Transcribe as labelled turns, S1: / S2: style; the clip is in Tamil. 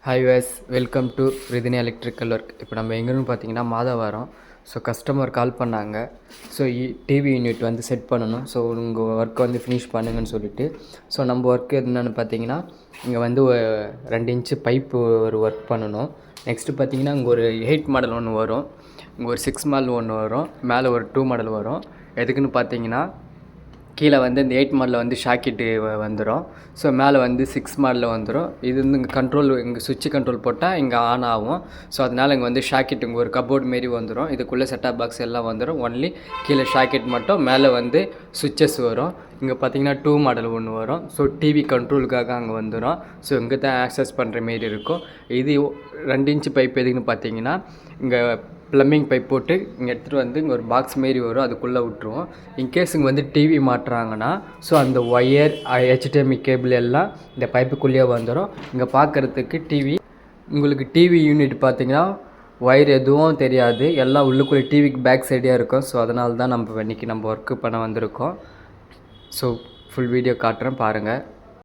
S1: Hi was welcome to Rithini electrical work. இப்போ நம்ம எங்கேன்னு பார்த்தீங்கன்னா மாதவரம். ஸோ கஸ்டமர் கால் பண்ணாங்க. ஸோ டிவி யூனிட் வந்து செட் பண்ணணும். ஸோ உங்கள் ஒர்க்கை வந்து ஃபினிஷ் பண்ணுங்கன்னு சொல்லிட்டு. ஸோ நம்ம ஒர்க் என்னென்னு பார்த்தீங்கன்னா இங்கே வந்து 2 இன்ச்சு பைப்பு ஒரு ஒர்க் பண்ணணும். நெக்ஸ்ட்டு பார்த்தீங்கன்னா இங்கே ஒரு 8 மாடல் ஒன்று வரும், இங்கே ஒரு 6 மாடல் ஒன்று வரும், மேலே ஒரு 2 மாடல் வரும். எதுக்குன்னு பார்த்தீங்கன்னா கீழே வந்து இந்த 8 மாடலில் வந்து ஷாக்கெட்டு வந்துடும். ஸோ மேலே வந்து 6 மாடலில் வந்துடும். இது வந்து இங்கே கண்ட்ரோல், இங்கே சுவிட்ச் கண்ட்ரோல் போட்டால் இங்கே ஆன் ஆகும். ஸோ அதனால் இங்கே வந்து ஷாக்கெட் இங்கே ஒரு கபோர்ட் மாரி வந்துடும். இதுக்குள்ளே செட்டாப் பாக்ஸ் எல்லாம் வந்துடும். ஒன்லி கீழே ஷாக்கெட் மட்டும், மேலே வந்து சுவிட்சஸ் வரும். இங்கே பார்த்தீங்கன்னா 2 மாடல் ஒன்று வரும். ஸோ டிவி கண்ட்ரோலுக்காக அங்கே வந்துடும். ஸோ இங்கே தான் ஆக்சஸ் பண்ணுற மாரி இருக்கும். இது 2 இன்ச்சு பைப் எதுக்குன்னு பார்த்தீங்கன்னா இங்கே ப்ளம்பிங் பைப் போட்டு இங்கே எடுத்துகிட்டு வந்து இங்கே ஒரு பாக்ஸ் மாரி வரும், அதுக்குள்ளே விட்ருவோம். இன்கேஸ் இங்கே வந்து டிவி மாட்டுறாங்கன்னா ஸோ அந்த ஒயர் HDMI கேபிள் எல்லாம் இந்த பைப்புக்குள்ளேயே வந்துடும். இங்கே பார்க்குறதுக்கு உங்களுக்கு டிவி யூனிட் பார்த்தீங்கன்னா ஒயர் எதுவும் தெரியாது, எல்லாம் உள்ளுக்குள்ளே டிவிக்கு பேக் சைடாக இருக்கும். ஸோ அதனால தான் நம்ம இன்றைக்கி நம்ம ஒர்க்கு பண்ண வந்திருக்கோம். ஸோ ஃபுல் வீடியோ காட்டுறேன் பாருங்கள்.